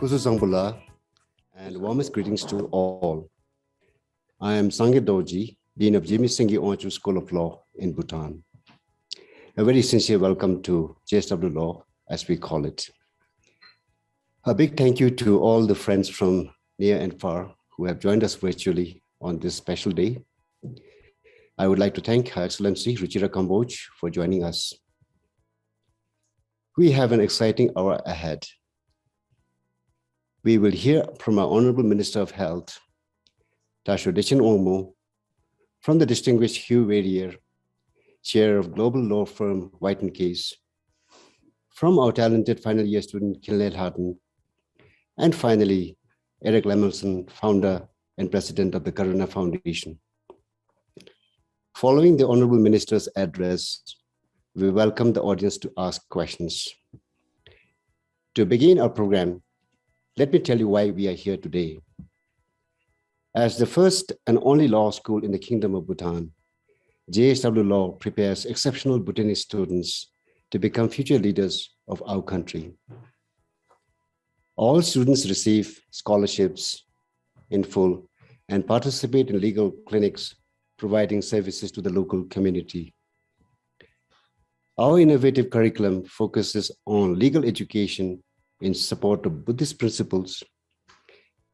Kusuzangbula, and warmest greetings to all. I am Sangit Dorji, Dean of Jimmy Singhi Onchu School of Law in Bhutan. A very sincere welcome to JSW Law, as we call it. A big thank you to all the friends from near and far who have joined us virtually on this special day. I would like to thank Her Excellency Ruchira Kamboj for joining us. We have an exciting hour ahead. We will hear from our Honorable Minister of Health, Tasho Dechen Omo, from the distinguished Hugh Verrier, Chair of Global Law Firm White & Case, from our talented final year student Kinley Hatton, and finally, Eric Lemelson, founder and president of the Karuna Foundation. Following the Honorable Minister's address, we welcome the audience to ask questions. To begin our program, let me tell you why we are here today. As the first and only law school in the Kingdom of Bhutan, JSW Law prepares exceptional Bhutanese students to become future leaders of our country. All students receive scholarships in full and participate in legal clinics, providing services to the local community. Our innovative curriculum focuses on legal education in support of Buddhist principles.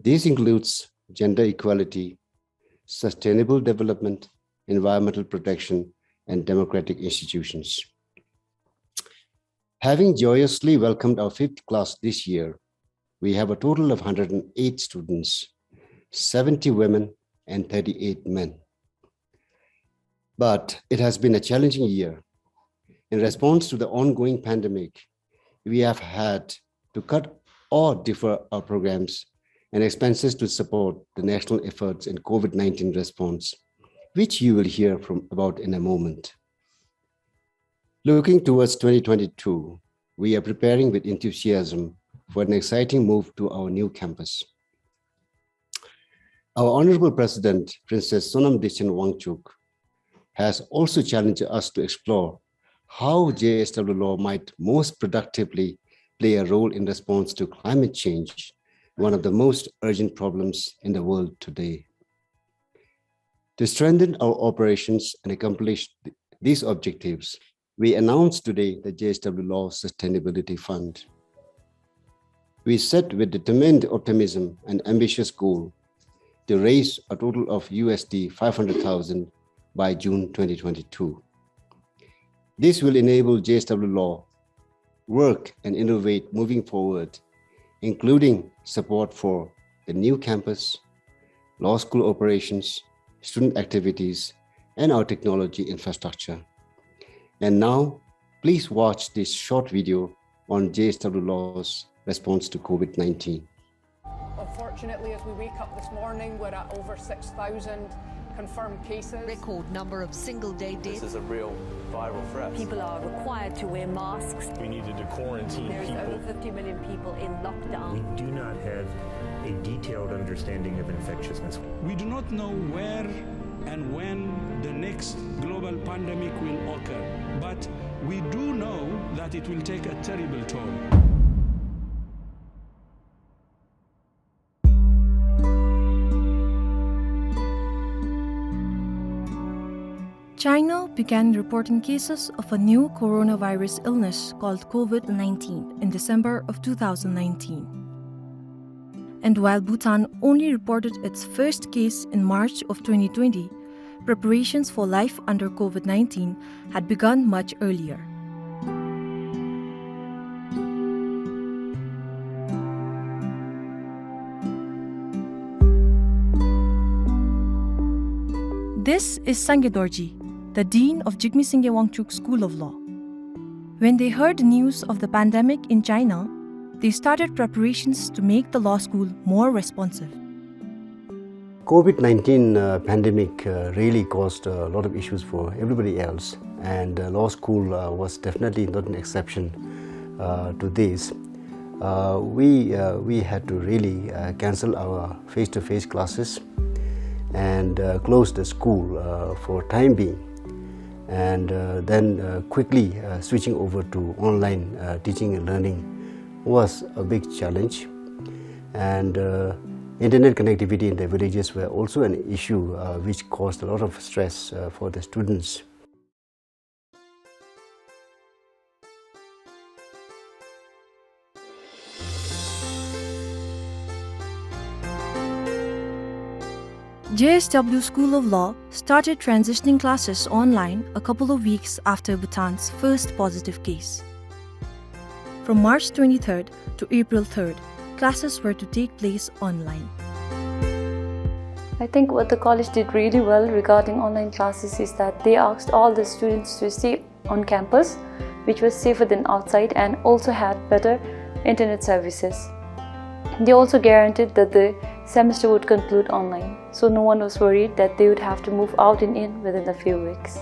This includes gender equality, sustainable development, environmental protection, and democratic institutions. Having joyously welcomed our 5th class this year, we have a total of 108 students, 70 women, and 38 men. But it has been a challenging year. In response to the ongoing pandemic, we have had to cut or defer our programs and expenses to support the national efforts in COVID-19 response, which you will hear about in a moment. Looking towards 2022, we are preparing with enthusiasm for an exciting move to our new campus. Our Honorable President, Princess Sonam Dechen Wangchuk, has also challenged us to explore how JSW Law might most productively play a role in response to climate change, one of the most urgent problems in the world today. To strengthen our operations and accomplish these objectives, we announced today the JSW Law Sustainability Fund. We set with determined optimism an ambitious goal to raise a total of USD 500,000 by June 2022. This will enable JSW Law work and innovate moving forward, including support for the new campus, law school operations, student activities, and our technology infrastructure. And now, please watch this short video on JSW Law's response to COVID-19. Unfortunately, as we wake up this morning, we're at over 6,000 confirmed cases. Record number of single-day deaths. This is a real viral threat. People are required to wear masks. We needed to quarantine There's people. over 50 million people in lockdown. We do not have a detailed understanding of infectiousness. We do not know where and when the next global pandemic will occur, but we do know that it will take a terrible toll. China began reporting cases of a new coronavirus illness called COVID-19 in December of 2019. And while Bhutan only reported its first case in March of 2020, preparations for life under COVID-19 had begun much earlier. This is Sangit Dorji, the Dean of Jigme Singye Wangchuk School of Law. When they heard the news of the pandemic in China, they started preparations to make the law school more responsive. COVID-19 pandemic really caused a lot of issues for everybody else, and law school was definitely not an exception to this. We had to really cancel our face-to-face classes and close the school for time being, and then quickly switching over to online teaching and learning was a big challenge. And internet connectivity in the villages were also an issue which caused a lot of stress for the students. JSW School of Law started transitioning classes online a couple of weeks after Bhutan's first positive case. From March 23rd to April 3rd, classes were to take place online. I think what the college did really well regarding online classes is that they asked all the students to stay on campus, which was safer than outside and also had better internet services. They also guaranteed that the semester would conclude online, so no one was worried that they would have to move out and in within a few weeks.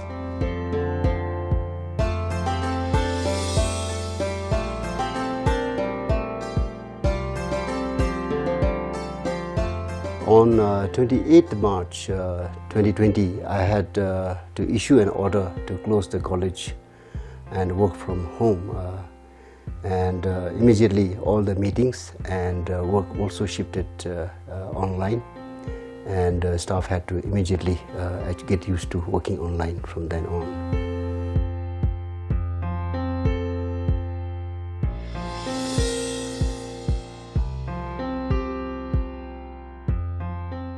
On 28th March 2020, I had to issue an order to close the college and work from home. And immediately all the meetings and work also shifted online, and staff had to immediately get used to working online from then on.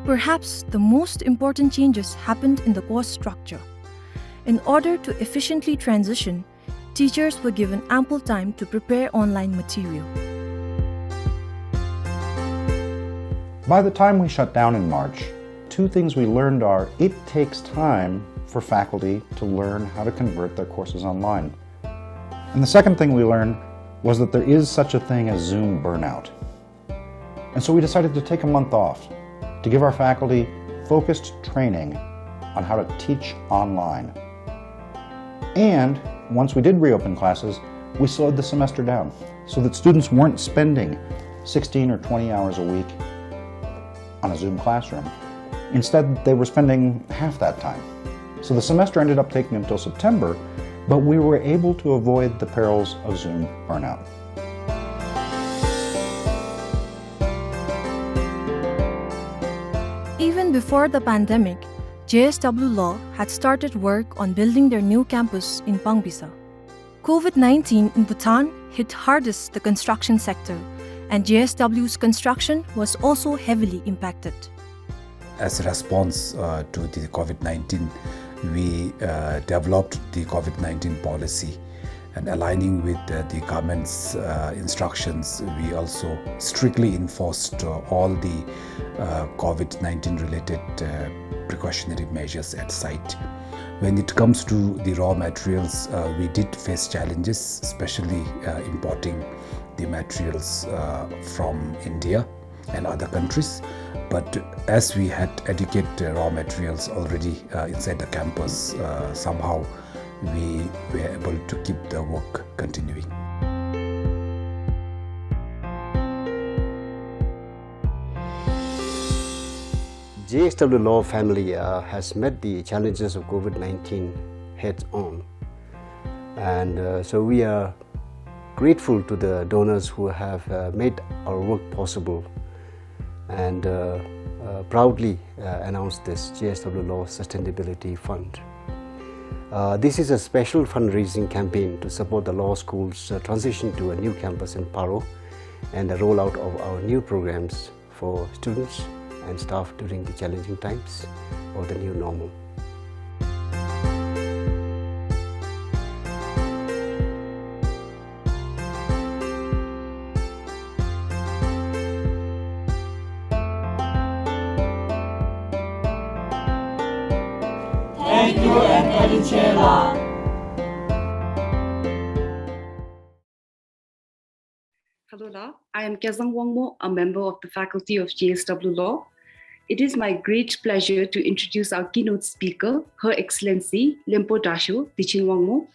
Perhaps the most important changes happened in the course structure. In order to efficiently transition, teachers were given ample time to prepare online material. By the time we shut down in March, two things we learned are it takes time for faculty to learn how to convert their courses online. And the second thing we learned was that there is such a thing as Zoom burnout. And so we decided to take a month off to give our faculty focused training on how to teach online. And once we did reopen classes, we slowed the semester down so that students weren't spending 16 or 20 hours a week on a Zoom classroom. Instead, they were spending half that time. So the semester ended up taking until September, but we were able to avoid the perils of Zoom burnout. Even before the pandemic, JSW Law had started work on building their new campus in Pangbisa. COVID-19 in Bhutan hit hardest the construction sector, and JSW's construction was also heavily impacted. As a response to the COVID-19, we developed the COVID-19 policy, and aligning with the government's instructions, we also strictly enforced all the COVID-19 related precautionary measures at site. When it comes to the raw materials, we did face challenges, especially importing the materials from India and other countries. But as we had adequate raw materials already inside the campus, somehow we were able to keep the work continuing. JSW Law family has met the challenges of COVID-19 head on, and so we are grateful to the donors who have made our work possible, and proudly announced this JSW Law Sustainability Fund. This is a special fundraising campaign to support the law school's transition to a new campus in Paro and the rollout of our new programs for students and staff during the challenging times or the new normal. Thank you and Kadichela. Hello, I am Kezang Wongmo, a member of the faculty of JSW Law. It is my great pleasure to introduce our keynote speaker, Her Excellency Lempo Dasho Dichin Wangmo,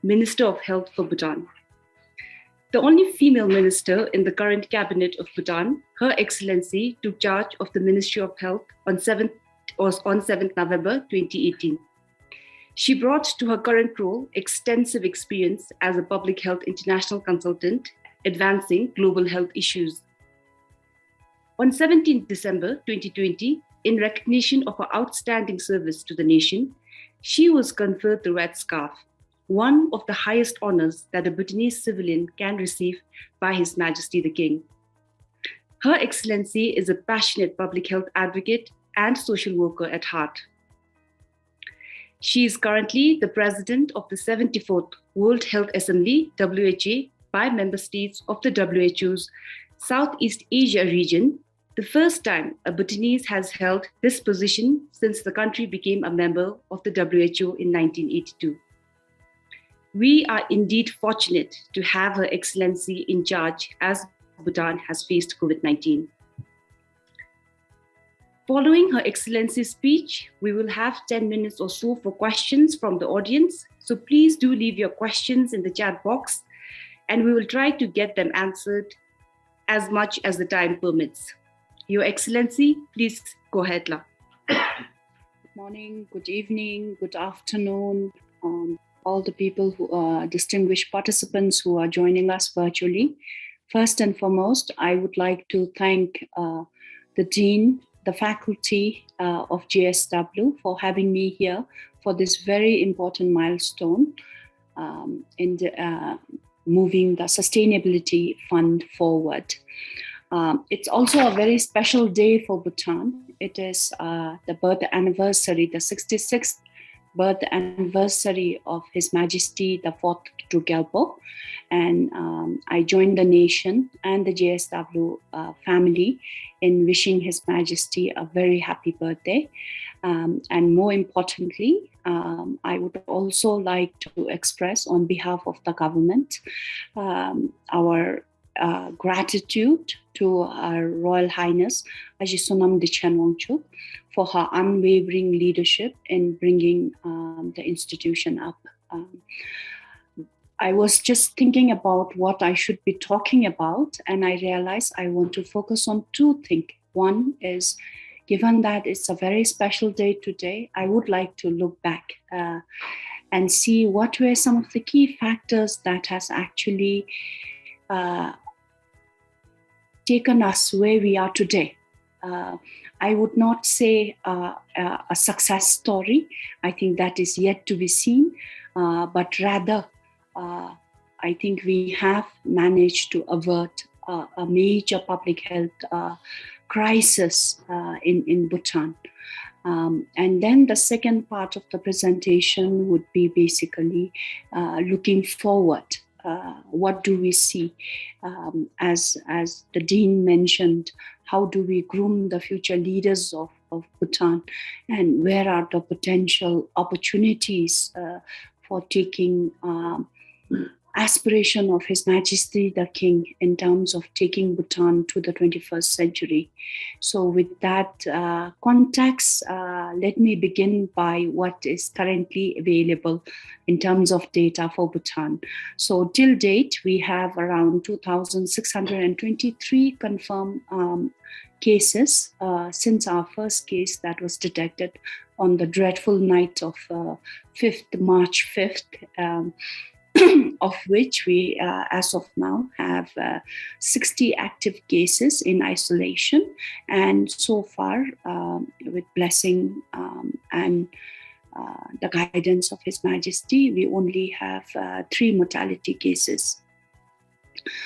Minister of Health for Bhutan. The only female minister in the current cabinet of Bhutan, Her Excellency took charge of the Ministry of Health on 7th November 2018. She brought to her current role extensive experience as a public health international consultant, advancing global health issues. On 17 December 2020, in recognition of her outstanding service to the nation, she was conferred the Red Scarf, one of the highest honors that a Bhutanese civilian can receive by His Majesty the King. Her Excellency is a passionate public health advocate and social worker at heart. She is currently the president of the 74th World Health Assembly, WHA, by member states of the WHO's Southeast Asia region, the first time a Bhutanese has held this position since the country became a member of the WHO in 1982. We are indeed fortunate to have Her Excellency in charge as Bhutan has faced COVID-19. Following Her Excellency's speech, we will have 10 minutes or so for questions from the audience. So please do leave your questions in the chat box and we will try to get them answered as much as the time permits. Your Excellency, please go ahead, La. Good morning, good evening, good afternoon, all the people who are distinguished participants who are joining us virtually. First and foremost, I would like to thank the Dean, the faculty of JSW for having me here for this very important milestone in moving the Sustainability Fund forward. It's also a very special day for Bhutan. It is the birth anniversary, the 66th birth anniversary of His Majesty the 4th Drugyalpo. And I joined the nation and the JSW family in wishing His Majesty a very happy birthday. And more importantly, I would also like to express on behalf of the government our gratitude to Her Royal Highness Aji Sonam Dichan Wangchuk for her unwavering leadership in bringing the institution up. I was just thinking about what I should be talking about, and I realized I want to focus on two things. One is, given that it's a very special day today, I would like to look back and see what were some of the key factors that has actually taken us where we are today. I would not say a success story. I think that is yet to be seen, but rather I think we have managed to avert a major public health crisis in Bhutan. And then the second part of the presentation would be basically looking forward. What do we see? As the Dean mentioned, how do we groom the future leaders of Bhutan? And where are the potential opportunities for taking aspiration of His Majesty the King in terms of taking Bhutan to the 21st century. So with that context, let me begin by what is currently available in terms of data for Bhutan. So till date, we have around 2,623 confirmed cases since our first case that was detected on the dreadful night of March 5th. Of which we, as of now, have 60 active cases in isolation. And so far, with blessing and the guidance of His Majesty, we only have 3 mortality cases.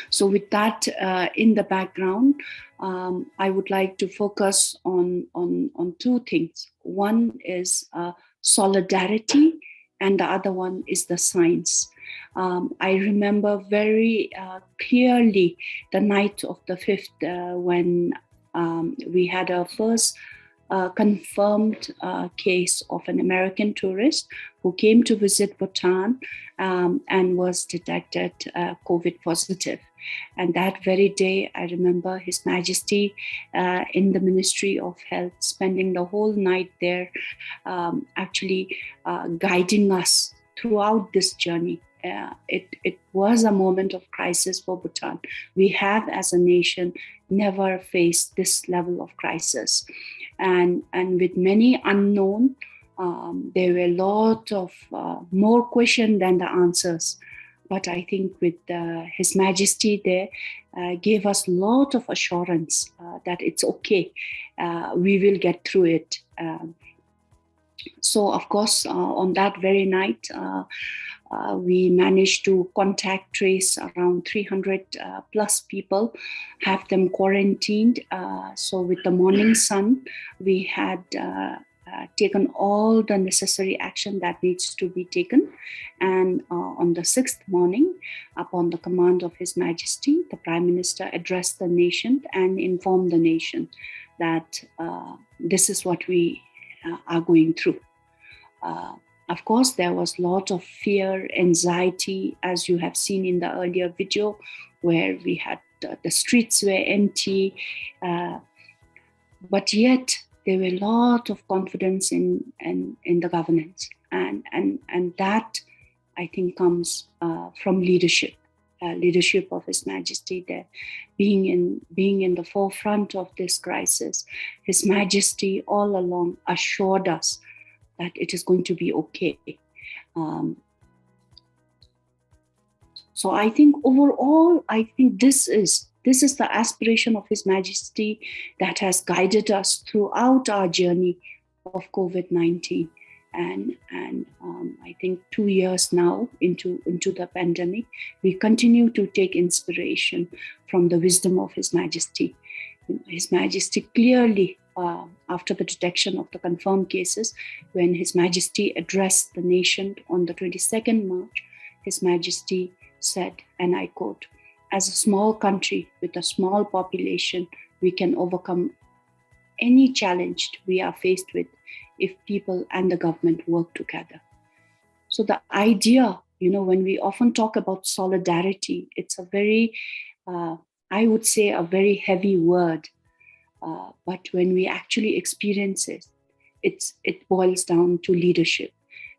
So with that in the background, I would like to focus on 2 things. One is solidarity, and the other one is the science. I remember very clearly the night of the 5th when we had our first confirmed case of an American tourist who came to visit Bhutan and was detected COVID positive. And that very day, I remember His Majesty in the Ministry of Health spending the whole night there, actually guiding us throughout this journey. It was a moment of crisis for Bhutan. We have, as a nation, never faced this level of crisis. And with many unknown, there were a lot of more questions than the answers. But I think with His Majesty there gave us a lot of assurance that it's okay, we will get through it. So of course, on that very night, we managed to contact trace around 300 plus people, have them quarantined. So with the morning sun, we had taken all the necessary action that needs to be taken. And on the 6th morning, upon the command of His Majesty, the Prime Minister addressed the nation and informed the nation that this is what we are going through. Of course, there was a lot of fear, anxiety, as you have seen in the earlier video, where we had the streets were empty, but yet there were a lot of confidence in the governance, and that I think comes from leadership of His Majesty there, being in the forefront of this crisis. His Majesty all along assured us that it is going to be okay. So I think overall, I think this is the aspiration of His Majesty that has guided us throughout our journey of COVID-19. And I think 2 years now into the pandemic, we continue to take inspiration from the wisdom of His Majesty. His Majesty clearly, after the detection of the confirmed cases, when His Majesty addressed the nation on the 22nd March, His Majesty said, and I quote, "As a small country with a small population, we can overcome any challenge we are faced with if people and the government work together." So the idea, when we often talk about solidarity, it's a very, I would say, a very heavy word. But when we actually experience it, it boils down to leadership.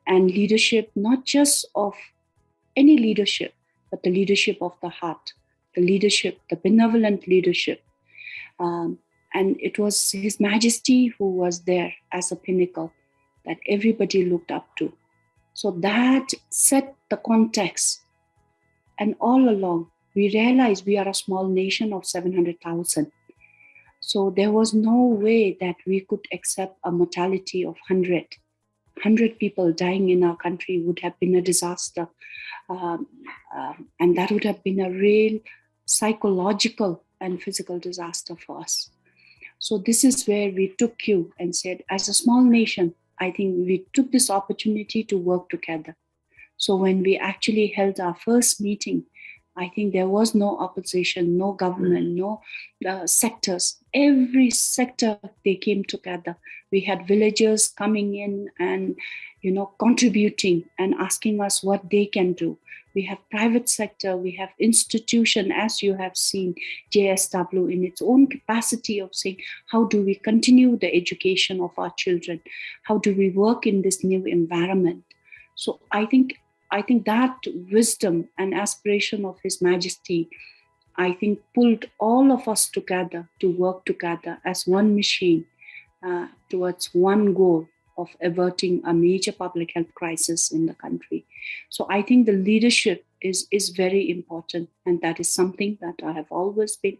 And leadership, not just of any leadership, but the leadership of the heart, the leadership, the benevolent leadership. And it was His Majesty who was there as a pinnacle that everybody looked up to. So that set the context. And all along, we realized we are a small nation of 700,000. So there was no way that we could accept a mortality of 100. 100 people dying in our country would have been a disaster. And that would have been a real psychological and physical disaster for us. So this is where we took cue and said, as a small nation, I think we took this opportunity to work together. So when we actually held our first meeting, I think there was no opposition, no government, no sectors. Every sector, they came together. We had villagers coming in and, contributing and asking us what they can do. We have private sector, we have institution, as you have seen, JSW in its own capacity of saying, how do we continue the education of our children? How do we work in this new environment? So I think that wisdom and aspiration of His Majesty, I think, pulled all of us together to work together as one machine towards one goal of averting a major public health crisis in the country. So I think the leadership is very important, and that is something that I have always been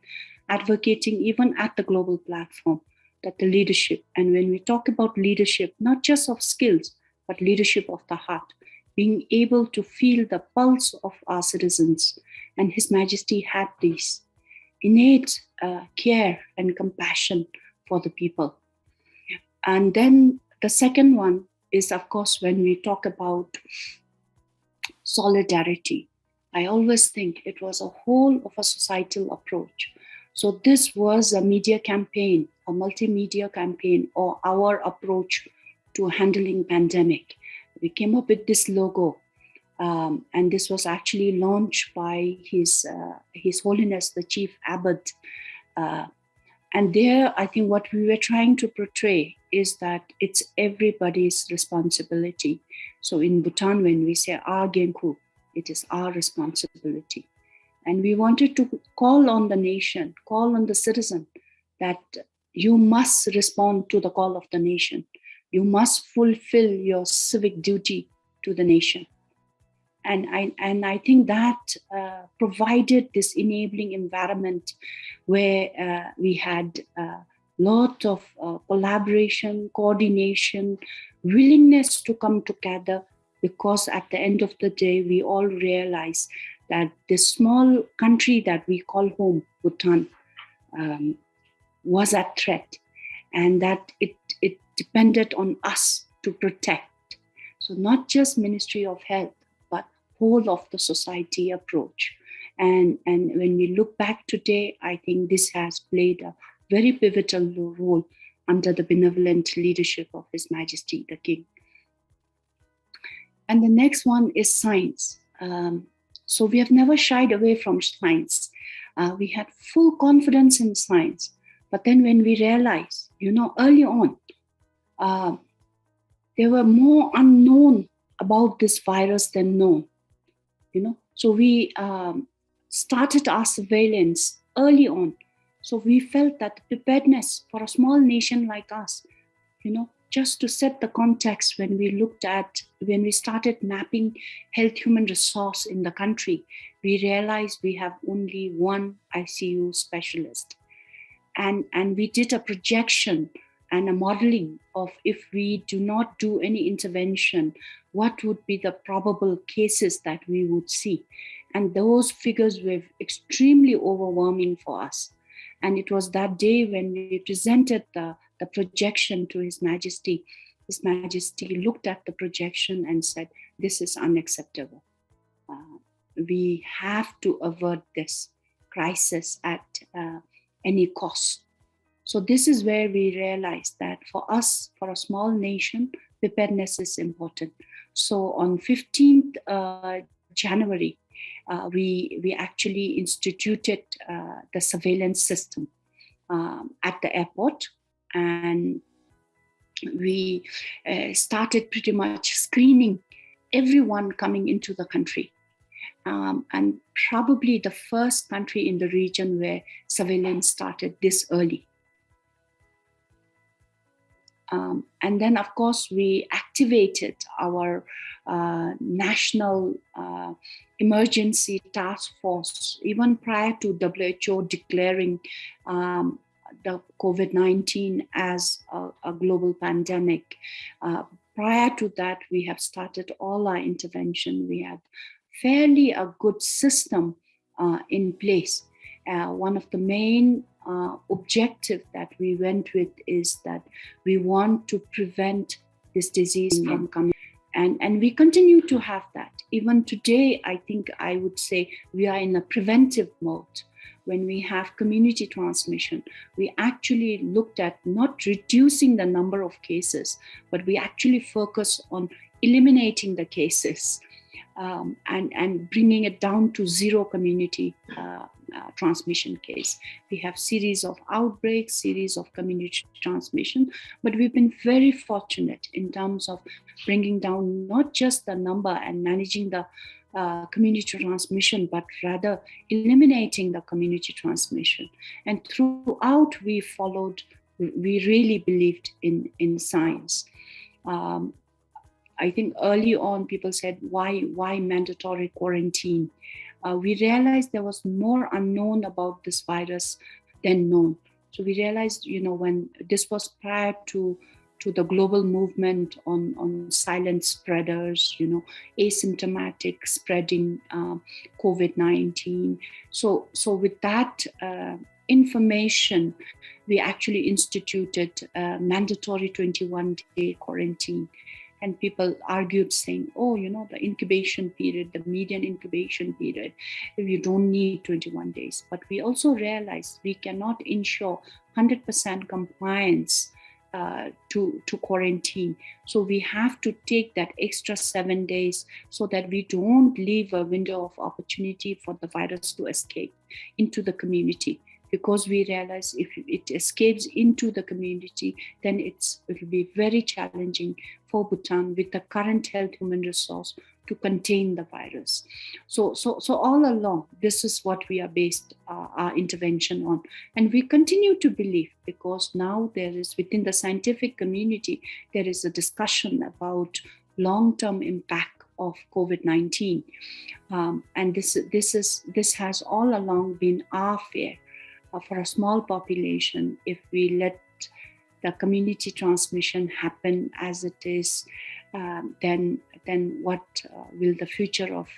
advocating, even at the global platform, that the leadership, and when we talk about leadership, not just of skills, but leadership of the heart, being able to feel the pulse of our citizens. And His Majesty had this innate care and compassion for the people. And then the second one is, of course, when we talk about solidarity, I always think it was a whole of a societal approach. So this was a media campaign, a multimedia campaign, or our approach to handling pandemic. We came up with this logo, and this was actually launched by His Holiness, the Chief Abbot. And there, I think what we were trying to portray is that it's everybody's responsibility. So in Bhutan, when we say our Genku, it is our responsibility. And we wanted to call on the nation, call on the citizen, that you must respond to the call of the nation. You must fulfill your civic duty to the nation. I think that provided this enabling environment where we had a lot of collaboration, coordination, willingness to come together, because at the end of the day, we all realize that this small country that we call home, Bhutan, was at threat, and that it depended on us to protect. So not just Ministry of Health, but whole of the society approach. And when we look back today, I think this has played a very pivotal role under the benevolent leadership of His Majesty the King. And the next one is science. So we have never shied away from science. We had full confidence in science. But then when we realized, early on, there were more unknown about this virus than known. So we started our surveillance early on. So we felt that the preparedness for a small nation like us, just to set the context, when we started mapping health human resource in the country, we realized we have only one ICU specialist. And we did a projection and a modeling of, if we do not do any intervention, what would be the probable cases that we would see. And those figures were extremely overwhelming for us. And it was that day when we presented the projection to His Majesty. His Majesty looked at the projection and said, this is unacceptable. We have to avert this crisis at any cost. So this is where we realized that for us, for a small nation, preparedness is important. So on 15th January, we actually instituted the surveillance system at the airport, and we started pretty much screening everyone coming into the country, and probably the first country in the region where surveillance started this early. And then, of course, we activated our national emergency task force, even prior to WHO declaring the COVID-19 as a global pandemic. Prior to that, we have started all our intervention. We had fairly a good system in place. One of the main objective that we went with is that we want to prevent this disease from coming. And we continue to have that. Even today, I think I would say we are in a preventive mode. When we have community transmission, we actually looked at not reducing the number of cases, but we actually focus on eliminating the cases and bringing it down to zero community transmission case. We have series of outbreaks, series of community transmission, but we've been very fortunate in terms of bringing down not just the number and managing the community transmission, but rather eliminating the community transmission. And throughout, we really believed in science. I think early on, people said, why mandatory quarantine? We realized there was more unknown about this virus than known. So we realized, when this was prior to the global movement on silent spreaders, asymptomatic spreading COVID-19. So with that information, we actually instituted a mandatory 21-day quarantine. And people argued saying, the incubation period, the median incubation period, you don't need 21 days. But we also realized we cannot ensure 100% compliance to quarantine. So we have to take that extra 7 days so that we don't leave a window of opportunity for the virus to escape into the community. Because we realize if it escapes into the community, then it will be very challenging for Bhutan with the current health human resource to contain the virus. So all along, this is what we are based our intervention on. And we continue to believe, because now there is, within the scientific community, there is a discussion about long-term impact of COVID-19. And this has all along been our fear. For a small population, if we let the community transmission happen as it is, then what will the future of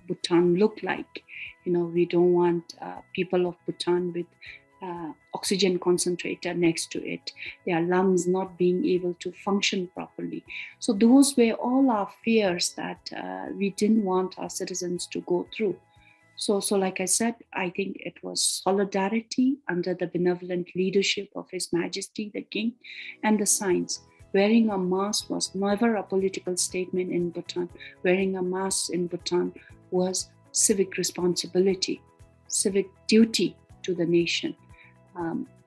Bhutan look like? We don't want people of Bhutan with oxygen concentrator next to it, their lungs not being able to function properly. So those were all our fears that we didn't want our citizens to go through. So like I said, I think it was solidarity under the benevolent leadership of His Majesty the King and the signs. Wearing a mask was never a political statement in Bhutan. Wearing a mask in Bhutan was civic responsibility, civic duty to the nation.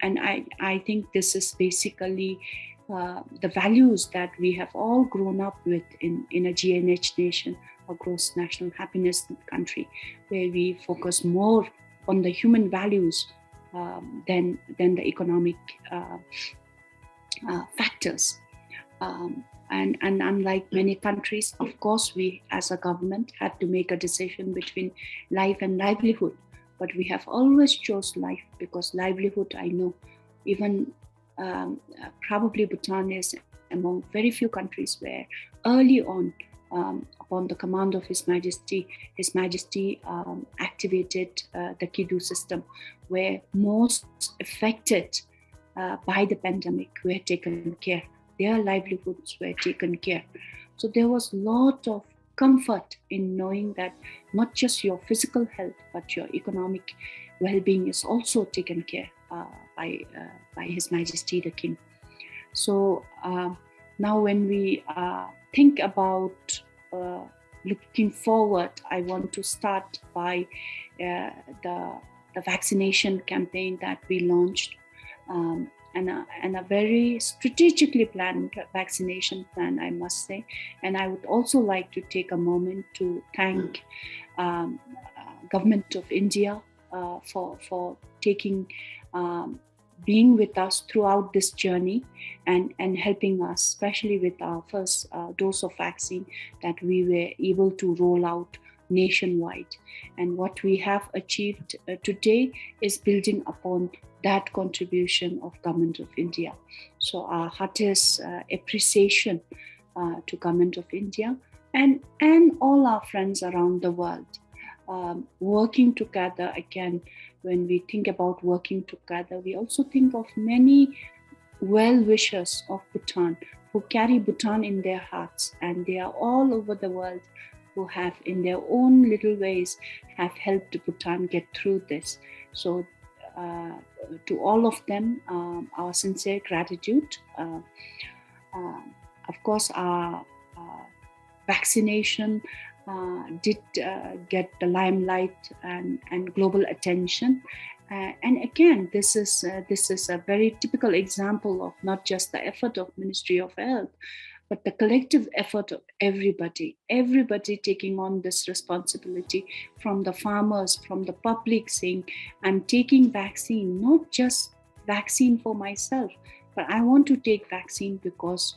And I think this is basically the values that we have all grown up with in a GNH nation, a gross national happiness country, where we focus more on the human values than the economic factors. And unlike many countries, of course, we as a government had to make a decision between life and livelihood. But we have always chose life, because livelihood, I know, even probably Bhutan is among very few countries where early on, upon the command of His Majesty activated the KIDU system, where most affected by the pandemic were taken care. Their livelihoods were taken care. So there was a lot of comfort in knowing that not just your physical health, but your economic well-being is also taken care by His Majesty the King. So now when we think about looking forward, I want to start by the vaccination campaign that we launched, and a very strategically planned vaccination plan, I must say. And I would also like to take a moment to thank Government of India for taking, being with us throughout this journey and helping us, especially with our first dose of vaccine that we were able to roll out nationwide. And what we have achieved today is building upon that contribution of Government of India. So our heartiest appreciation to Government of India and all our friends around the world. Working together, again, when we think about working together, we also think of many well-wishers of Bhutan who carry Bhutan in their hearts, and they are all over the world who have, in their own little ways, have helped Bhutan get through this. So to all of them, our sincere gratitude. Of course, our vaccination did get the limelight and global attention. And again, this is a very typical example of not just the effort of Ministry of Health, but the collective effort of everybody taking on this responsibility, from the farmers, from the public, saying, I'm taking vaccine, not just vaccine for myself, but I want to take vaccine because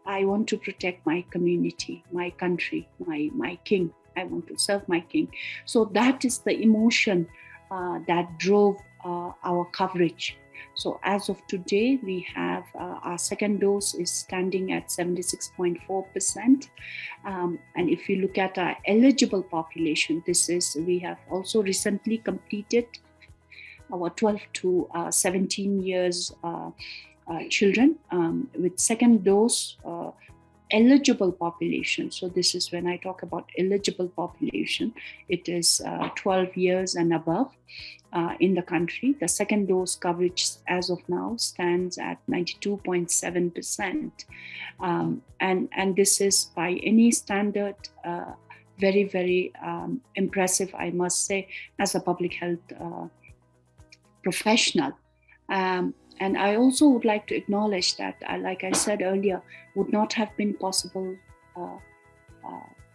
I want to protect my community, my country, my king. I want to serve my king. So that is the emotion that drove our coverage. So as of today, we have our second dose is standing at 76.4%. And if you look at our eligible population, we have also recently completed our 12 to 17 years children with second dose eligible population. So this is when I talk about eligible population, it is 12 years and above in the country. The second dose coverage as of now stands at 92.7%. And this is by any standard very, very impressive, I must say, as a public health professional. And I also would like to acknowledge that, like I said earlier, would not have been possible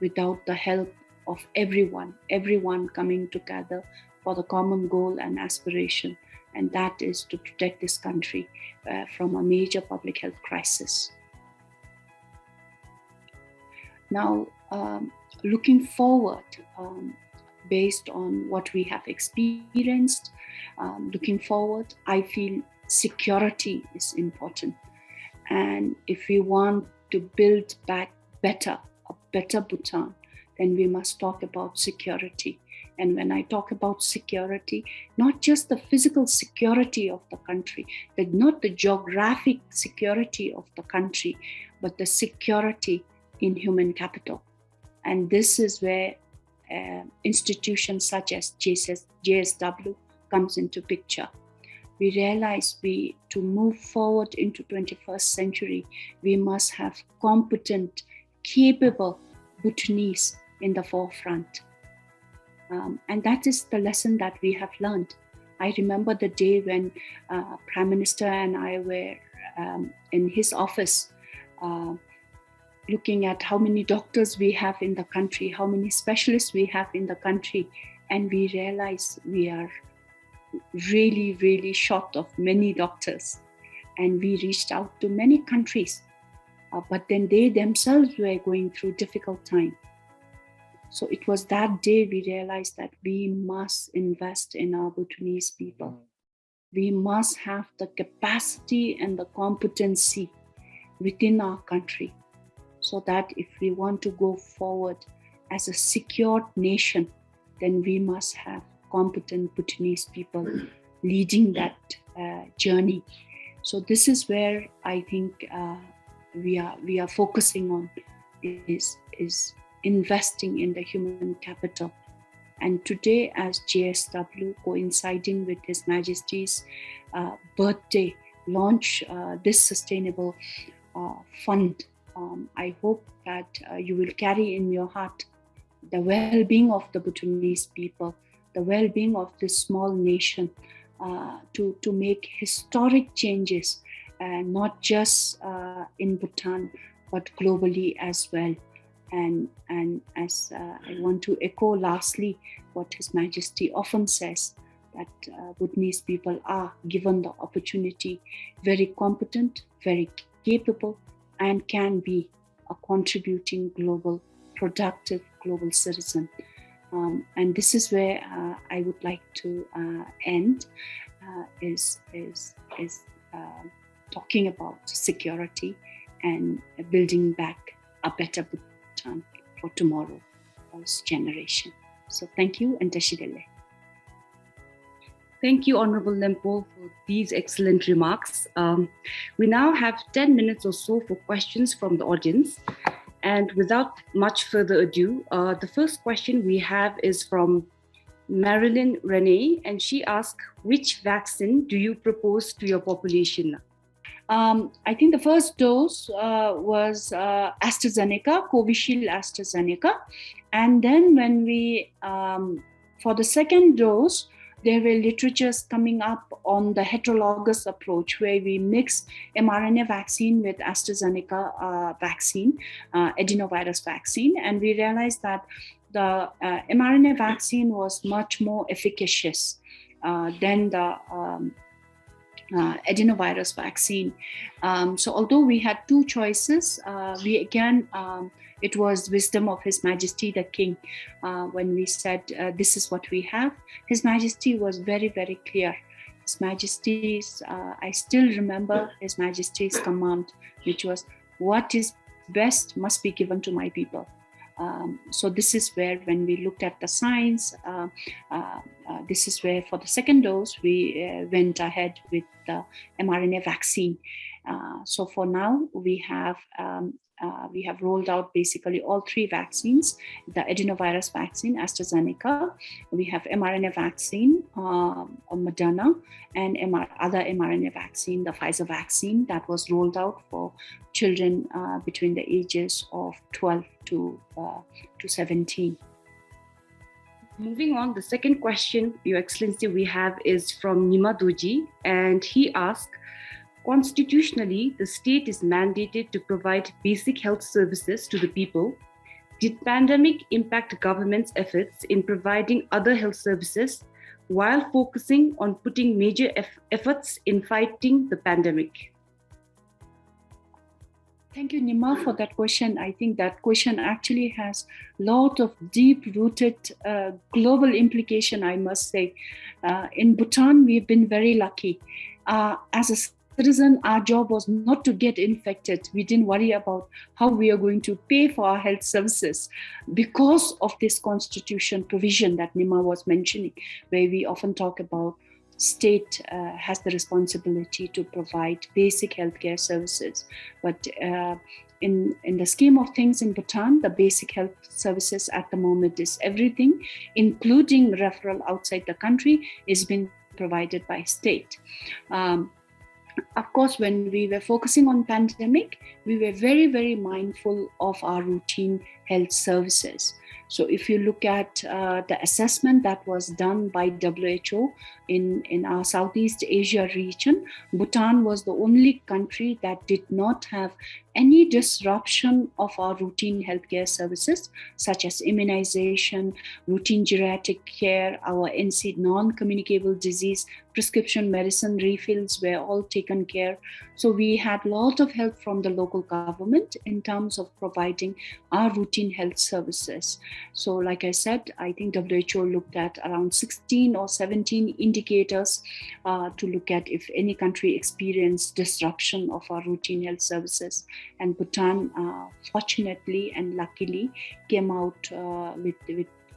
without the help of everyone coming together for the common goal and aspiration, and that is to protect this country from a major public health crisis. Now, looking forward, based on what we have experienced, looking forward, I feel security is important. And if we want to build back a better Bhutan, then we must talk about security. And when I talk about security, not just the physical security of the country, not the geographic security of the country, but the security in human capital. And this is where institutions such as JSW comes into picture. We realize to move forward into 21st century, we must have competent, capable Bhutanese in the forefront. And that is the lesson that we have learned. I remember the day when Prime Minister and I were in his office, looking at how many doctors we have in the country, how many specialists we have in the country, and we realized we are really, really short of many doctors. And we reached out to many countries, but then they themselves were going through difficult time. So it was that day we realized that we must invest in our Bhutanese people. We must have the capacity and the competency within our country, so that if we want to go forward as a secured nation, then we must have competent Bhutanese people leading that journey. So this is where I think we are focusing on is investing in the human capital. And today, as JSW, coinciding with His Majesty's birthday, launch this sustainable fund. I hope that you will carry in your heart the well-being of the Bhutanese people, the well-being of this small nation, to make historic changes, not just in Bhutan, but globally as well. And as I want to echo lastly what His Majesty often says, that Bhutanese people are given the opportunity, very competent, very capable, and can be a contributing global, productive global citizen. And this is where I would like to end, is talking about security and building back a better Bhutan for tomorrow's generation. So thank you, and Tashidele. Thank you, Honorable Lempo, for these excellent remarks. We now have 10 minutes or so for questions from the audience. And without much further ado, the first question we have is from Marilyn Renee, and she asks, which vaccine do you propose to your population? I think the first dose was AstraZeneca, Covishield AstraZeneca. And then when we, for the second dose, there were literatures coming up on the heterologous approach, where we mix mRNA vaccine with AstraZeneca vaccine, adenovirus vaccine. And we realized that the mRNA vaccine was much more efficacious than the adenovirus vaccine. So although we had two choices, it was wisdom of His Majesty the King. When we said, this is what we have, His Majesty was very, very clear. His Majesty's, I still remember His Majesty's command, which was, what is best must be given to my people. So this is where, when we looked at the science, this is where for the second dose, we went ahead with the mRNA vaccine. So for now, we have rolled out basically all three vaccines: the adenovirus vaccine, AstraZeneca, we have mRNA vaccine, Moderna, and other mRNA vaccine, the Pfizer vaccine, that was rolled out for children between the ages of 12 to 17. Moving on, the second question, Your Excellency, we have is from Nima Doji, and he asked, constitutionally, the state is mandated to provide basic health services to the people. Did pandemic impact government's efforts in providing other health services while focusing on putting major efforts in fighting the pandemic? Thank you, Nima, for that question. I think that question actually has a lot of deep-rooted global implication, I must say. In Bhutan, we've been very lucky. As a citizen, our job was not to get infected. We didn't worry about how we are going to pay for our health services because of this constitution provision that Nima was mentioning, where we often talk about state has the responsibility to provide basic healthcare services. But in the scheme of things in Bhutan, the basic health services at the moment is everything, including referral outside the country, is being provided by state. Of course, when we were focusing on pandemic, we were very, very mindful of our routine health services. So if you look at the assessment that was done by WHO in our Southeast Asia region, Bhutan was the only country that did not have any disruption of our routine healthcare services, such as immunization, routine geriatric care, our NC non-communicable disease, prescription medicine refills were all taken care. So we had a lot of help from the local government in terms of providing our routine health services. So like I said, I think WHO looked at around 16 or 17 indicators to look at if any country experienced disruption of our routine health services. And Bhutan, fortunately and luckily, came out with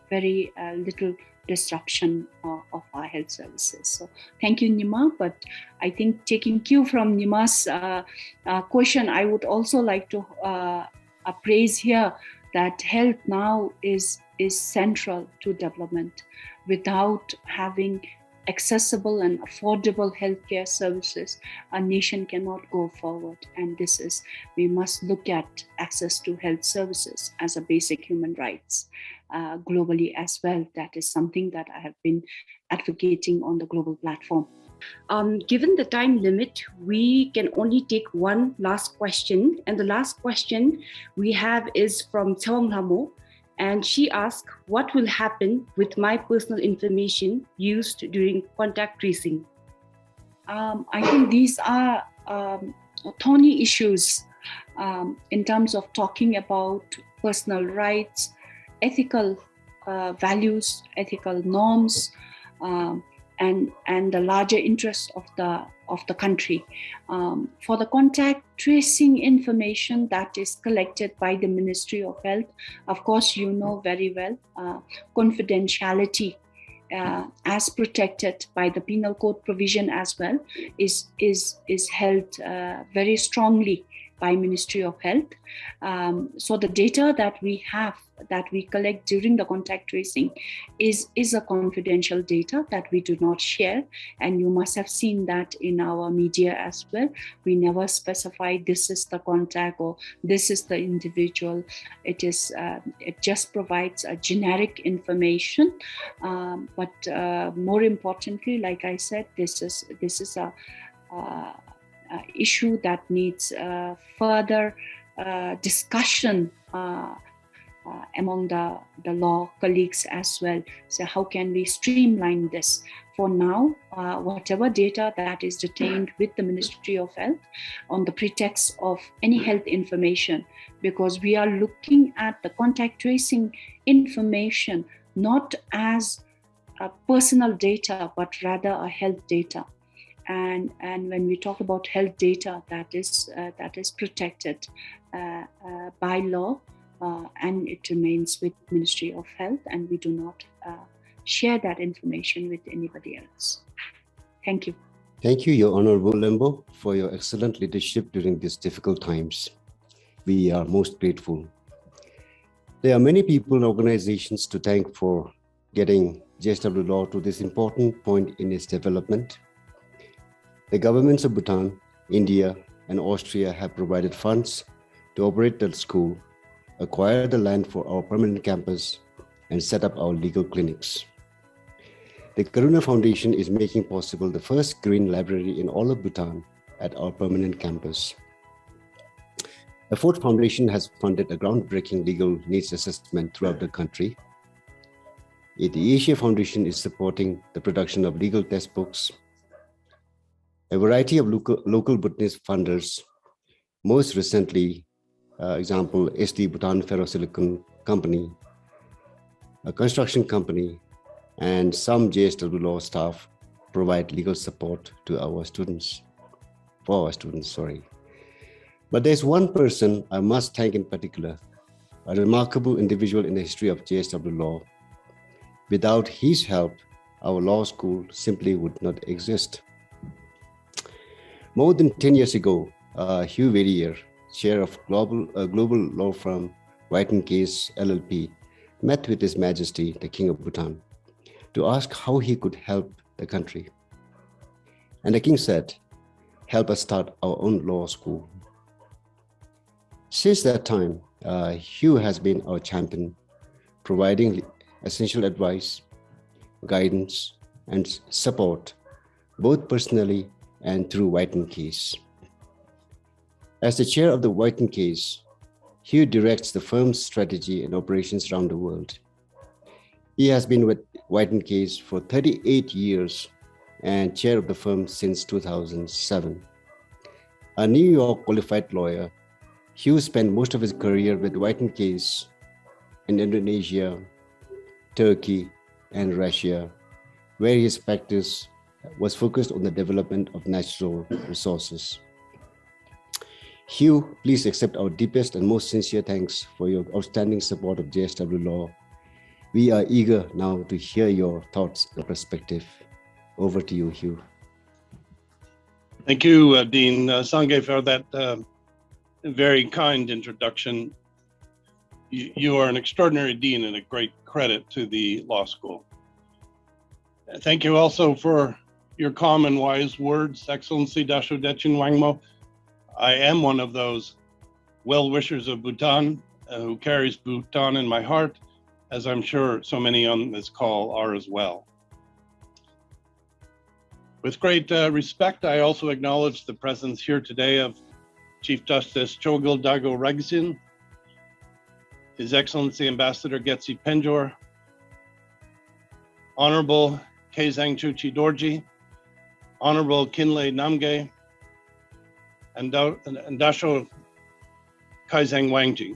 very little disruption of our health services. So thank you, Nima. But I think taking cue from Nima's question, I would also like to appraise here that health now is central to development. Without having accessible and affordable healthcare services, a nation cannot go forward. And we must look at access to health services as a basic human rights globally as well. That is something that I have been advocating on the global platform. Given the time limit, we can only take one last question. And the last question we have is from Chawang Lamo. And she asked, what will happen with my personal information used during contact tracing? I think these are thorny issues in terms of talking about personal rights, ethical values, ethical norms, and the larger interests of the country. For the contact tracing information that is collected by the Ministry of Health, of course, you know very well, confidentiality as protected by the Penal Code provision as well is held very strongly by Ministry of Health. So the data that we have, that we collect during the contact tracing is a confidential data that we do not share. And you must have seen that in our media as well. We never specify this is the contact or this is the individual. It just provides a generic information. But more importantly, like I said, this is a issue that needs further discussion among the law colleagues as well. So how can we streamline this? For now, whatever data that is detained with the Ministry of Health on the pretext of any health information, because we are looking at the contact tracing information not as a personal data, but rather a health data. And when we talk about health data, that is protected by law, and it remains with Ministry of Health, and we do not share that information with anybody else. Thank you. Thank you, Your Honorable Lembo, for your excellent leadership during these difficult times. We are most grateful. There are many people and organizations to thank for getting JSW Law to this important point in its development. The governments of Bhutan, India, and Austria have provided funds to operate the school, acquire the land for our permanent campus, and set up our legal clinics. The Karuna Foundation is making possible the first green library in all of Bhutan at our permanent campus. The Ford Foundation has funded a groundbreaking legal needs assessment throughout the country. The Asia Foundation is supporting the production of legal textbooks. A variety of local Bhutanese funders Most recently, example, SD Bhutan Ferrosilicon Company, a construction company, and some JSW Law staff provide legal support to our students, But there's one person I must thank in particular, a remarkable individual in the history of JSW Law. Without his help, our law school simply would not exist. More than 10 years ago, Hugh Verrier, chair of global law firm White & Case LLP, met with His Majesty, the King of Bhutan, to ask how he could help the country. And the king said, help us start our own law school. Since that time, Hugh has been our champion, providing essential advice, guidance, and support, both personally and through White & Case. As the chair of the White & Case, Hugh directs the firm's strategy and operations around the world. He has been with White & Case for 38 years and chair of the firm since 2007. A New York qualified lawyer, Hugh spent most of his career with White & Case in Indonesia, Turkey, and Russia, where his practice was focused on the development of natural resources. Hugh, please accept our deepest and most sincere thanks for your outstanding support of JSW Law. We are eager now to hear your thoughts and perspective. Over to you, Hugh. Thank you, Dean Sangay, for that very kind introduction. You are an extraordinary dean and a great credit to the law school. Thank you also for your calm and wise words, Excellency Dasho Dechin Wangmo. I am one of those well-wishers of Bhutan who carries Bhutan in my heart, as I'm sure so many on this call are as well. With great respect, I also acknowledge the presence here today of Chief Justice Chogil Dago Regzin, His Excellency Ambassador Getsi Penjor, Honorable Kezang Chuchi Dorji, Honorable Kinley Namge, and Dasho Kaizang Wangji,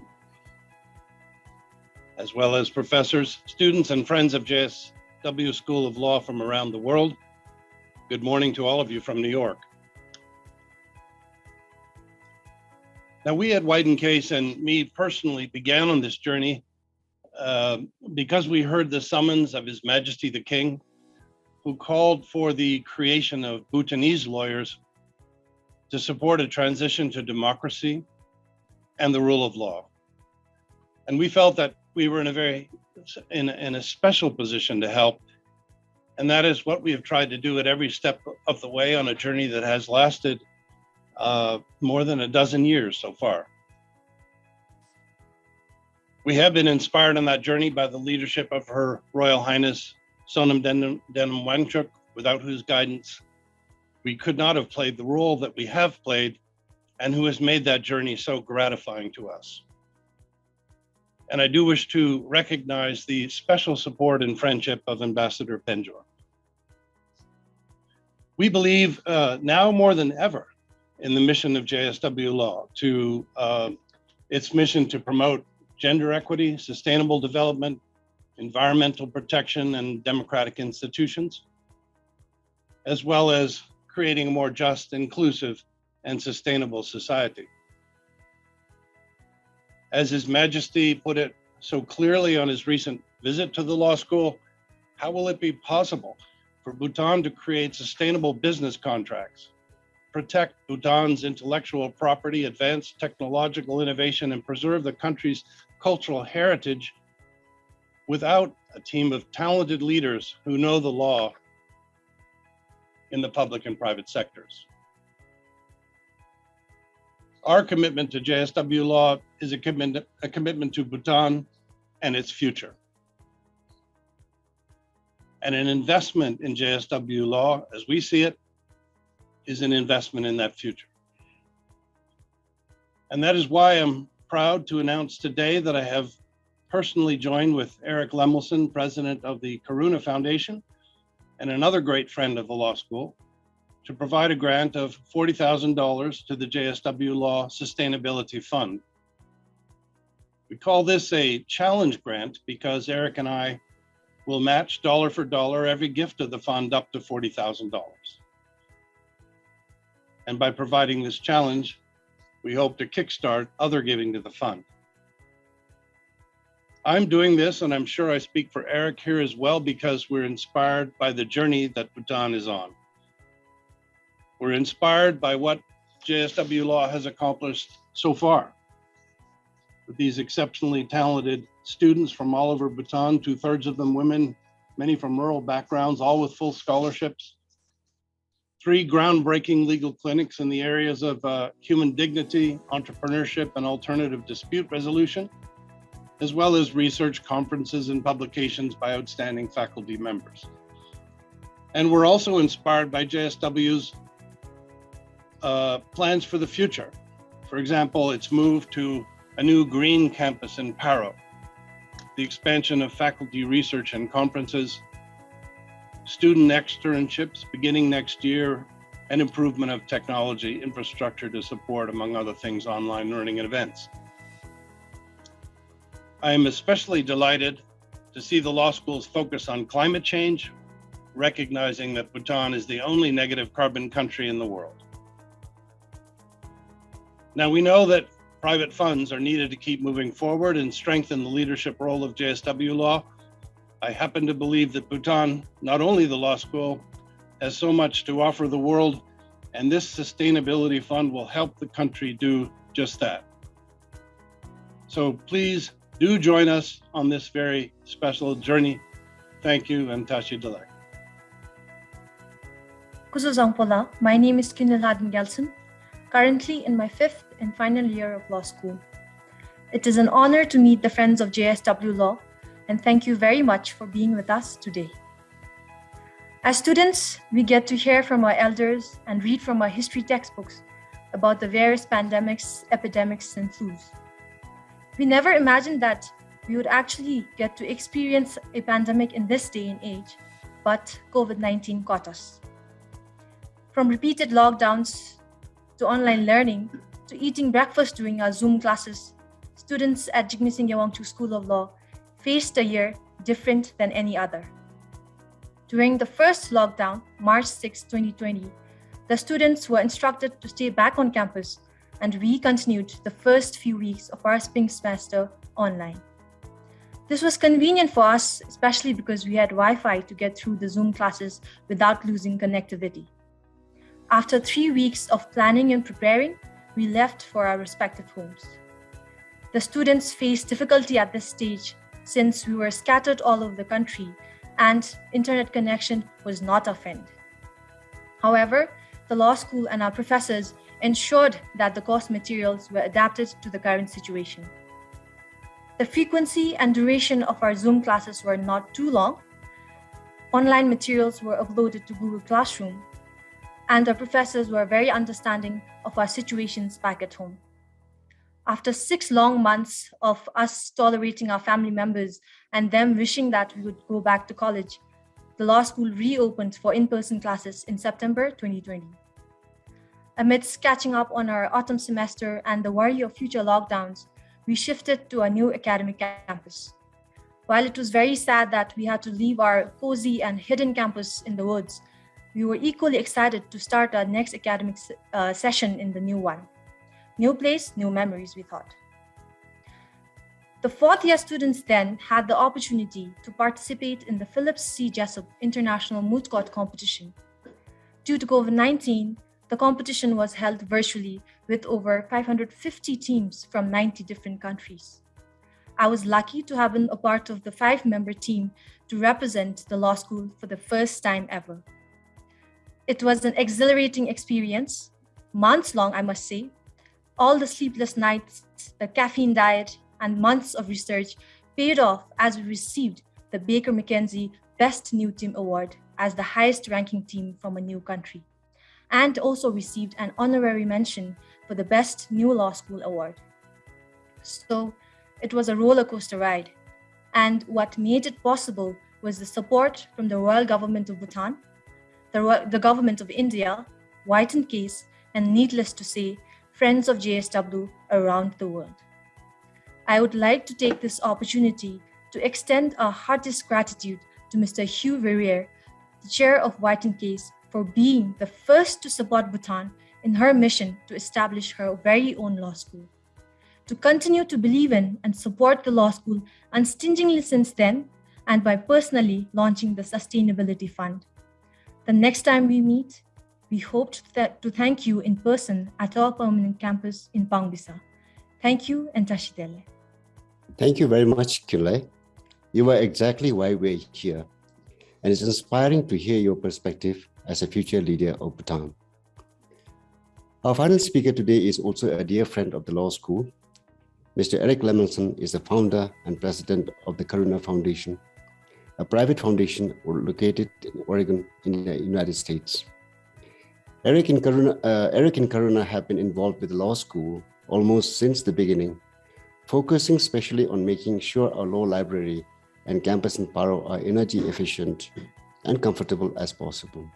as well as professors, students, and friends of JSW School of Law from around the world. Good morning to all of you from New York. Now, we at White & Case and me personally began on this journey because we heard the summons of His Majesty the King, who called for the creation of Bhutanese lawyers to support a transition to democracy and the rule of law. And we felt that we were in a special position to help. And that is what we have tried to do at every step of the way on a journey that has lasted more than a dozen years so far. We have been inspired on that journey by the leadership of Her Royal Highness Sonam Denam Wangchuk, without whose guidance we could not have played the role that we have played, and who has made that journey so gratifying to us. And I do wish to recognize the special support and friendship of Ambassador Penjor. We believe now more than ever in the mission of JSW Law, to its mission to promote gender equity, sustainable development, environmental protection, and democratic institutions, as well as creating a more just, inclusive, and sustainable society. As His Majesty put it so clearly on his recent visit to the law school, how will it be possible for Bhutan to create sustainable business contracts, protect Bhutan's intellectual property, advance technological innovation, and preserve the country's cultural heritage without a team of talented leaders who know the law in the public and private sectors? Our commitment to JSW Law is a commitment to Bhutan and its future. And an investment in JSW Law, as we see it, is an investment in that future. And that is why I'm proud to announce today that I have personally joined with Eric Lemelson, president of the Karuna Foundation, and another great friend of the law school, to provide a grant of $40,000 to the JSW Law Sustainability Fund. We call this a challenge grant because Eric and I will match dollar for dollar every gift of the fund up to $40,000. And by providing this challenge, we hope to kickstart other giving to the fund. I'm doing this, and I'm sure I speak for Eric here as well, because we're inspired by the journey that Bhutan is on. We're inspired by what JSW Law has accomplished so far. With these exceptionally talented students from all over Bhutan, 2/3 of them women, many from rural backgrounds, all with full scholarships. 3 groundbreaking legal clinics in the areas of human dignity, entrepreneurship, and alternative dispute resolution, as well as research, conferences, and publications by outstanding faculty members. And we're also inspired by JSW's plans for the future. For example, its move to a new green campus in Paro, the expansion of faculty research and conferences, student externships beginning next year, and improvement of technology infrastructure to support, among other things, online learning and events. I am especially delighted to see the law school's focus on climate change, recognizing that Bhutan is the only negative carbon country in the world. Now, we know that private funds are needed to keep moving forward and strengthen the leadership role of JSW Law. I happen to believe that Bhutan, not only the law school, has so much to offer the world, and this sustainability fund will help the country do just that. So please do join us on this very special journey. Thank you, and Tashi Dalek. Kusuzangpola, my name is Kinilhadin Gelson, currently in my 5th and final year of law school. It is an honor to meet the friends of JSW Law, and thank you very much for being with us today. As students, we get to hear from our elders and read from our history textbooks about the various pandemics, epidemics, and flus. We never imagined that we would actually get to experience a pandemic in this day and age, but COVID-19 caught us. From repeated lockdowns to online learning, to eating breakfast during our Zoom classes, students at Jigme Singh Yawangchu School of Law faced a year different than any other. During the first lockdown, March 6, 2020, the students were instructed to stay back on campus, and we continued the first few weeks of our spring semester online. This was convenient for us, especially because we had Wi-Fi to get through the Zoom classes without losing connectivity. After 3 weeks of planning and preparing, we left for our respective homes. The students faced difficulty at this stage since we were scattered all over the country and internet connection was not a friend. However, the law school and our professors ensured that the course materials were adapted to the current situation. The frequency and duration of our Zoom classes were not too long. Online materials were uploaded to Google Classroom, and our professors were very understanding of our situations back at home. After 6 long months of us tolerating our family members and them wishing that we would go back to college, the law school reopened for in-person classes in September 2020. Amidst catching up on our autumn semester and the worry of future lockdowns, we shifted to a new academic campus. While it was very sad that we had to leave our cozy and hidden campus in the woods, we were equally excited to start our next academic session in the new one. New place, new memories, we thought. The 4th year students then had the opportunity to participate in the Phillips C. Jessup International Moot Court Competition. Due to COVID-19, the competition was held virtually with over 550 teams from 90 different countries. I was lucky to have been a part of the 5-member team to represent the law school for the first time ever. It was an exhilarating experience, months long, I must say. All the sleepless nights, the caffeine diet, and months of research paid off as we received the Baker McKenzie Best New Team Award as the highest ranking team from a new country, and also received an honorary mention for the Best New Law School Award. So it was a roller coaster ride. And what made it possible was the support from the Royal Government of Bhutan, the government of India, White & Case, and needless to say, friends of JSW around the world. I would like to take this opportunity to extend our heartiest gratitude to Mr. Hugh Verrier, the chair of White & Case, for being the first to support Bhutan in her mission to establish her very own law school. To continue to believe in and support the law school unstintingly since then, and by personally launching the Sustainability Fund. The next time we meet, we hope to thank you in person at our permanent campus in Pangbisa. Thank you and Tashidele. Thank you very much, Kule. You are exactly why we're here, and it's inspiring to hear your perspective as a future leader of Bhutan. Our final speaker today is also a dear friend of the law school. Mr. Eric Lemelson is the founder and president of the Karuna Foundation, a private foundation located in Oregon in the United States. Eric and Karuna have been involved with the law school almost since the beginning, focusing especially on making sure our law library and campus in Paro are energy efficient and comfortable as possible.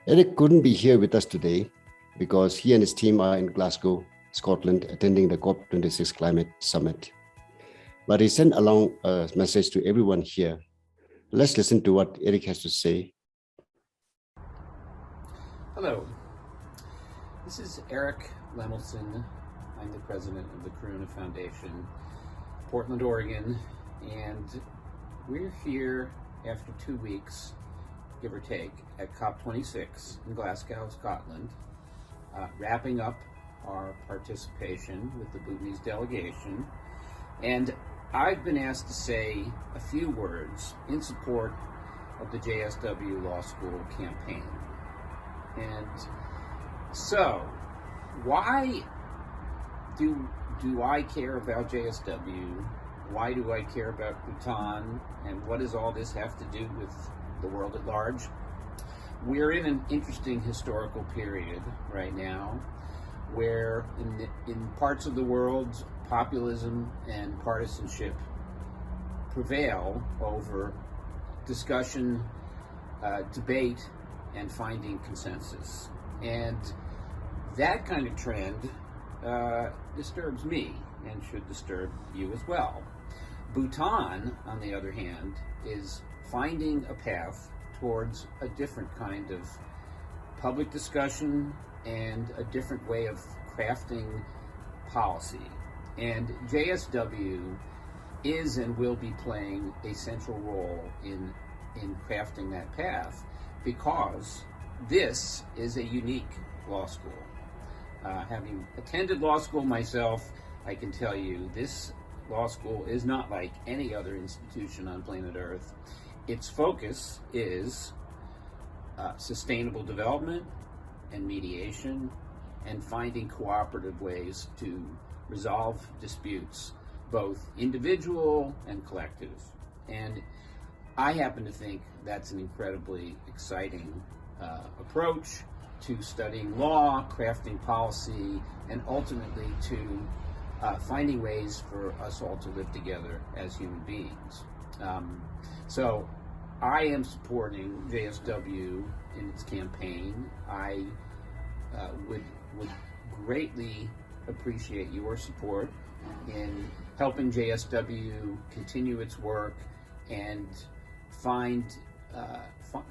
Eric couldn't be here with us today because he and his team are in Glasgow, Scotland, attending the COP26 Climate Summit. But he sent along a message to everyone here. Let's listen to what Eric has to say. Hello, this is Eric Lemelson. I'm the president of the Karuna Foundation, Portland, Oregon, and we're here after 2 weeks, give or take, at COP26 in Glasgow, Scotland, wrapping up our participation with the Bhutanese delegation. And I've been asked to say a few words in support of the JSW Law School campaign. And so, why do I care about JSW? Why do I care about Bhutan? And what does all this have to do with the world at large? We're in an interesting historical period right now where in parts of the world, populism and partisanship prevail over discussion, debate, and finding consensus. And that kind of trend disturbs me and should disturb you as well. Bhutan, on the other hand, is finding a path towards a different kind of public discussion and a different way of crafting policy. And JSW is and will be playing a central role in crafting that path because this is a unique law school. Having attended law school myself, I can tell you this law school is not like any other institution on planet Earth. Its focus is sustainable development and mediation and finding cooperative ways to resolve disputes, both individual and collective. And I happen to think that's an incredibly exciting approach to studying law, crafting policy, and ultimately to finding ways for us all to live together as human beings. So I am supporting JSW in its campaign. I would greatly appreciate your support in helping JSW continue its work and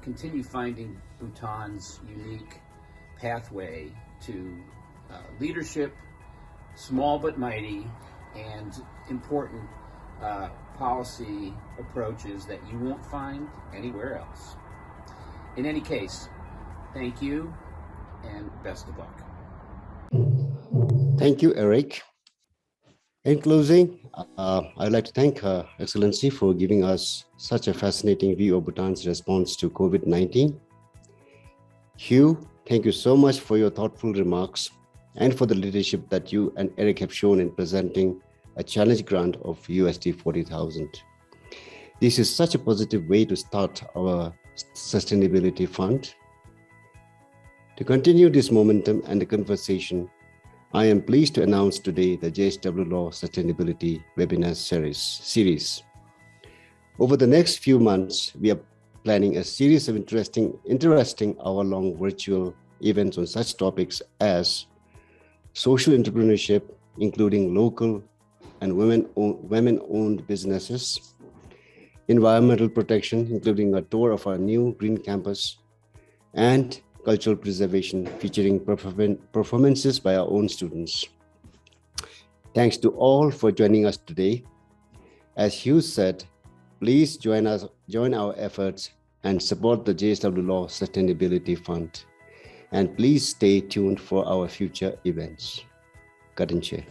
continue finding Bhutan's unique pathway to leadership, small but mighty, and important policy approaches that you won't find anywhere else. In any case, thank you and best of luck. Thank you, Eric. In closing, I'd like to thank Her Excellency for giving us such a fascinating view of Bhutan's response to COVID-19. Hugh, thank you so much for your thoughtful remarks and for the leadership that you and Eric have shown in presenting a challenge grant of USD 40,000. This is such a positive way to start our Sustainability Fund. To continue this momentum and the conversation, I am pleased to announce today the JSW Law Sustainability Webinar Series. Over the next few months, we are planning a series of interesting hour-long virtual events on such topics as social entrepreneurship, including local and women-owned businesses, environmental protection, including a tour of our new green campus, and cultural preservation, featuring performances by our own students. Thanks to all for joining us today. As Hugh said, please join our efforts and support the JSW Law Sustainability Fund. And please stay tuned for our future events. Karinche.